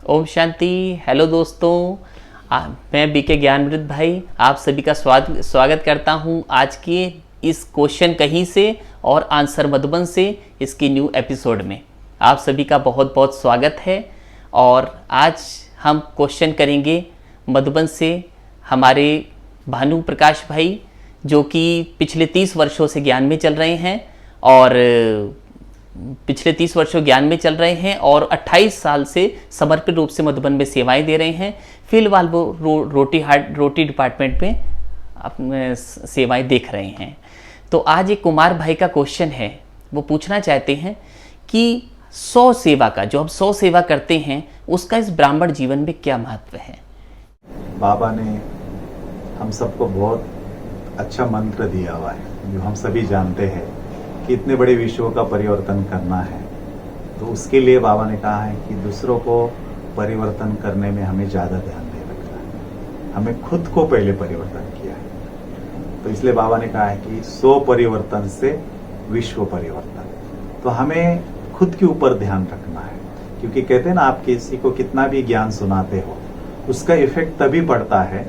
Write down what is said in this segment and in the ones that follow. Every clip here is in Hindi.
ओम शांति। हेलो दोस्तों, मैं बीके ज्ञानमृत भाई आप सभी का स्वागत करता हूं आज के इस क्वेश्चन कहीं से और आंसर मधुबन से इसकी न्यू एपिसोड में। आप सभी का बहुत बहुत स्वागत है। और आज हम क्वेश्चन करेंगे मधुबन से हमारे भानु प्रकाश भाई, जो कि पिछले 30 वर्षों से ज्ञान में चल रहे हैं और पिछले 30 वर्षों ज्ञान में चल रहे हैं और 28 साल से समर्पित रूप से मधुबन में सेवाएं दे रहे हैं। फिलहाल वो रोटी डिपार्टमेंट में अपने सेवाएं देख रहे हैं। तो आज एक कुमार भाई का क्वेश्चन है, वो पूछना चाहते हैं कि 100 सेवा का, जो हम 100 सेवा करते हैं, उसका इस ब्राह्मण जीवन में क्या महत्व है। बाबा ने हम सबको बहुत अच्छा मंत्र दिया हुआ है, जो हम सभी जानते हैं कि इतने बड़े विश्व का परिवर्तन करना है। तो उसके लिए बाबा ने कहा है कि दूसरों को परिवर्तन करने में हमें ज़्यादा ध्यान नहीं रखना है, हमें खुद को पहले परिवर्तन किया है। तो इसलिए बाबा ने कहा है कि 100 परिवर्तन से विश्व परिवर्तन। तो हमें खुद के ऊपर ध्यान रखना है, क्योंकि कहते हैं ना, आप किसी को कितना भी ज्ञान सुनाते हो, उसका इफेक्ट तभी पड़ता है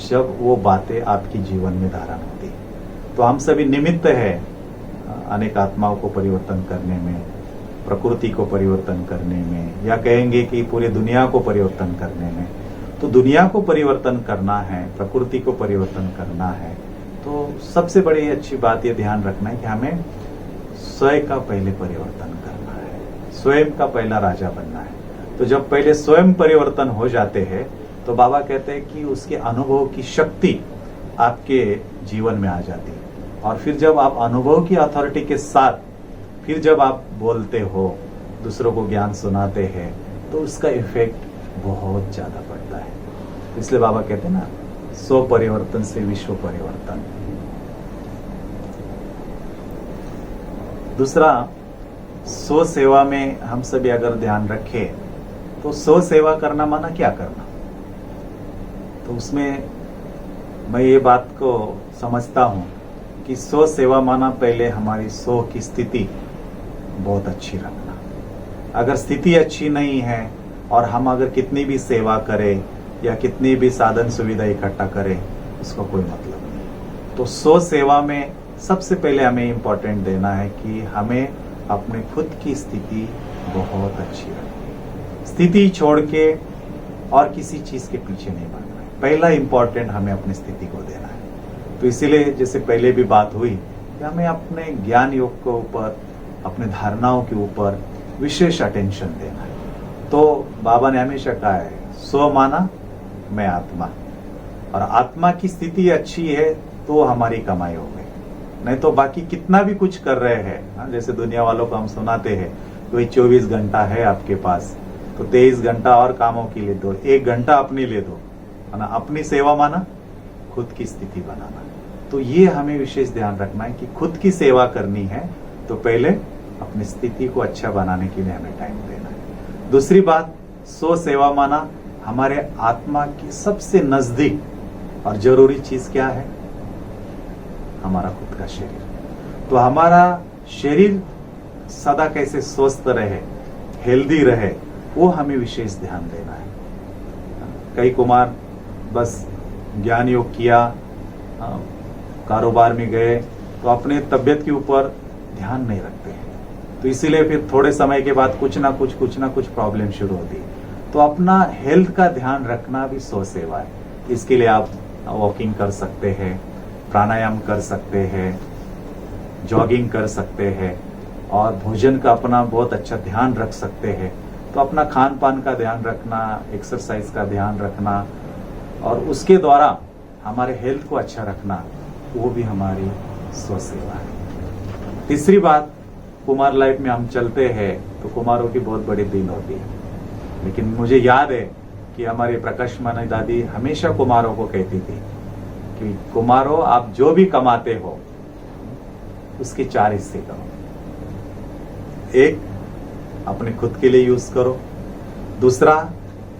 जब वो बातें आपकी जीवन में धारण होती है। तो हम सभी निमित्त है अनेक आत्माओं को परिवर्तन करने में, प्रकृति को परिवर्तन करने में, या कहेंगे कि पूरे दुनिया को परिवर्तन करने में। तो दुनिया को परिवर्तन करना है, प्रकृति को परिवर्तन करना है, तो सबसे बड़ी अच्छी बात ये ध्यान रखना है कि हमें स्वयं का पहले परिवर्तन करना है, स्वयं का पहला राजा बनना है। तो जब पहले स्वयं परिवर्तन हो जाते हैं तो बाबा कहते हैं कि उसके अनुभव की शक्ति आपके जीवन में आ जाती है। और फिर जब आप अनुभव की अथॉरिटी के साथ फिर जब आप बोलते हो, दूसरों को ज्ञान सुनाते हैं, तो उसका इफेक्ट बहुत ज्यादा पड़ता है। इसलिए बाबा कहते हैं ना, 100 परिवर्तन से विश्व परिवर्तन। दूसरा, 100 सेवा में हम सभी अगर ध्यान रखें तो 100 सेवा करना माना क्या करना। तो उसमें मैं ये बात को समझता हूं कि 100 सेवा माना पहले हमारी 100 की स्थिति बहुत अच्छी रखना। अगर स्थिति अच्छी नहीं है और हम अगर कितनी भी सेवा करें या कितनी भी साधन सुविधा इकट्ठा करें, उसका कोई मतलब नहीं। तो 100 सेवा में सबसे पहले हमें इम्पोर्टेंट देना है कि हमें अपने खुद की स्थिति बहुत अच्छी रखनी। स्थिति छोड़ के और किसी चीज के पीछे नहीं भागना है। पहला इम्पोर्टेंट हमें अपनी स्थिति को देना है। तो इसीलिए जैसे पहले भी बात हुई कि हमें अपने ज्ञान योग के ऊपर, अपने धारणाओं के ऊपर विशेष अटेंशन देना है। तो बाबा ने हमेशा कहा है, 100 माना मैं आत्मा, और आत्मा की स्थिति अच्छी है तो हमारी कमाई हो गई। नहीं तो बाकी कितना भी कुछ कर रहे हैं, जैसे दुनिया वालों को हम सुनाते हैं तो 24 घंटा है आपके पास, तो 23 घंटा और कामों के लिए दो, 1 घंटा अपने लिए दो, है ना। अपनी सेवा माना खुद की स्थिति बनाना। तो ये हमें विशेष ध्यान रखना है कि खुद की सेवा करनी है तो पहले अपनी स्थिति को अच्छा बनाने के लिए हमें टाइम देना है। दूसरी बात, 100 सेवा माना हमारे आत्मा की सबसे नजदीक और जरूरी चीज क्या है, हमारा खुद का शरीर। तो हमारा शरीर सदा कैसे स्वस्थ रहे, हेल्दी रहे, वो हमें विशेष ध्यान देना है। कई कुमार बस ज्ञान योग किया, कारोबार में गए, तो अपने तबियत के ऊपर ध्यान नहीं रखते हैं। तो इसीलिए फिर थोड़े समय के बाद कुछ ना कुछ प्रॉब्लम शुरू होती है। तो अपना हेल्थ का ध्यान रखना भी 100 सेवा है। इसके लिए आप वॉकिंग कर सकते हैं, प्राणायाम कर सकते हैं, जॉगिंग कर सकते हैं, और भोजन का अपना बहुत अच्छा ध्यान रख सकते हैं। तो अपना खान पान का ध्यान रखना, एक्सरसाइज का ध्यान रखना, और उसके द्वारा हमारे हेल्थ को अच्छा रखना, वो भी हमारी 100 सेवा है। तीसरी बात, कुमार लाइफ में हम चलते हैं तो कुमारों की बहुत बड़ी दिन होती है, लेकिन मुझे याद है कि हमारे प्रकाश मानी दादी हमेशा कुमारों को कहती थी कि कुमारों, आप जो भी कमाते हो उसके 4 हिस्से करो। 1 अपने खुद के लिए यूज करो, दूसरा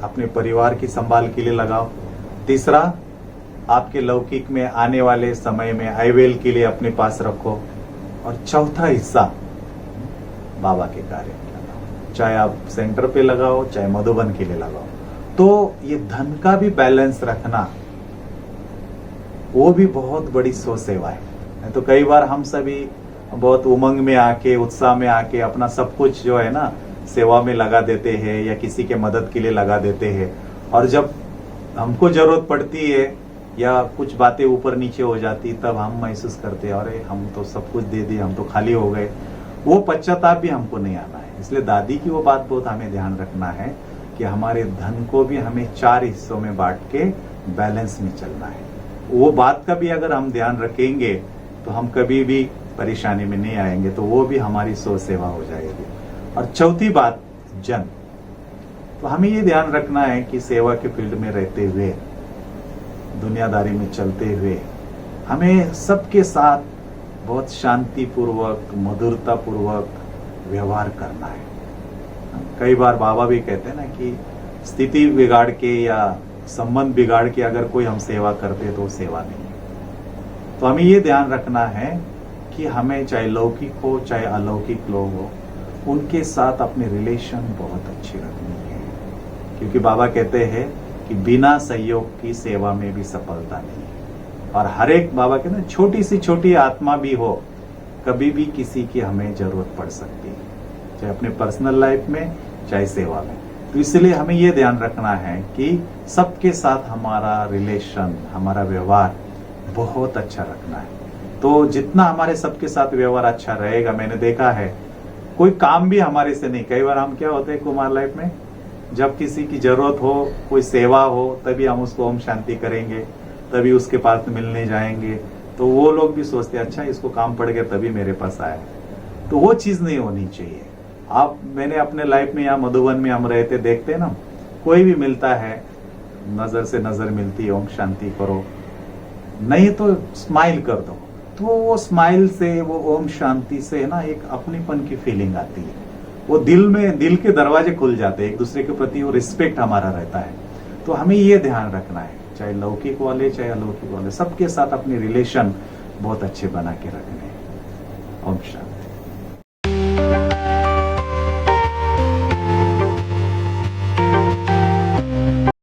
अपने परिवार की संभाल के लिए लगाओ, तीसरा आपके लौकिक में आने वाले समय में आयवेल के लिए अपने पास रखो, और चौथा हिस्सा बाबा के कार्य में लगाओ। चाहे आप सेंटर पे लगाओ चाहे मधुबन के लिए लगाओ। तो ये धन का भी बैलेंस रखना वो भी बहुत बड़ी सो सेवा है। तो कई बार हम सभी बहुत उमंग में आके उत्साह में आके अपना सब कुछ जो है ना सेवा में लगा देते हैं या किसी के मदद के लिए लगा देते हैं, और जब हमको जरूरत पड़ती है या कुछ बातें ऊपर नीचे हो जाती तब हम महसूस करते हैं अरे हम तो सब कुछ दे दिए, हम तो खाली हो गए। वो पश्चाताप भी हमको नहीं आना है। इसलिए दादी की वो बात बहुत हमें ध्यान रखना है कि हमारे धन को भी हमें 4 हिस्सों में बांट के बैलेंस में चलना है। वो बात का भी अगर हम ध्यान रखेंगे तो हम कभी भी परेशानी में नहीं आएंगे, तो वो भी हमारी सो सेवा हो जाएगी। और चौथी बात जन, तो हमें ये ध्यान रखना है कि सेवा के फील्ड में रहते हुए दुनियादारी में चलते हुए हमें सबके साथ बहुत शांतिपूर्वक मधुरतापूर्वक व्यवहार करना है। कई बार बाबा भी कहते हैं ना कि स्थिति बिगाड़ के या संबंध बिगाड़ के अगर कोई हम सेवा करते तो सेवा नहीं है। तो हमें ये ध्यान रखना है कि हमें चाहे लौकिक हो चाहे अलौकिक लोग हो, उनके साथ अपने रिलेशन बहुत अच्छी रखनी है। क्योंकि बाबा कहते हैं कि बिना सहयोग की सेवा में भी सफलता नहीं है। और हर एक बाबा कहते हैं छोटी सी छोटी आत्मा भी हो, कभी भी किसी की हमें जरूरत पड़ सकती है, चाहे अपने पर्सनल लाइफ में चाहे सेवा में। तो इसलिए हमें ये ध्यान रखना है कि सबके साथ हमारा रिलेशन, हमारा व्यवहार बहुत अच्छा रखना है। तो जितना हमारे सबके साथ व्यवहार अच्छा रहेगा, मैंने देखा है कोई काम भी हमारे से नहीं, कई बार हम क्या होते हैं कुमार लाइफ में, जब किसी की जरूरत हो, कोई सेवा हो, तभी हम उसको ओम शांति करेंगे, तभी उसके पास मिलने जाएंगे। तो वो लोग भी सोचते हैं अच्छा इसको काम पड़ गया तभी मेरे पास आया। तो वो चीज नहीं होनी चाहिए। मैंने अपने लाइफ में यहाँ मधुबन में हम रहते देखते हैं ना, कोई भी मिलता है नजर से नजर मिलती है, ओम शांति करो, नहीं तो स्माइल कर दो। तो वो स्माइल से, वो ओम शांति से ना एक अपनीपन की फीलिंग आती है। वो दिल के दरवाजे खुल जाते हैं, एक दूसरे के प्रति वो रिस्पेक्ट हमारा रहता है। तो हमें ये ध्यान रखना है, चाहे लौकिक वाले चाहे अलौकिक वाले, सबके साथ अपने रिलेशन बहुत अच्छे बना के रखने हैं। ओम शांति।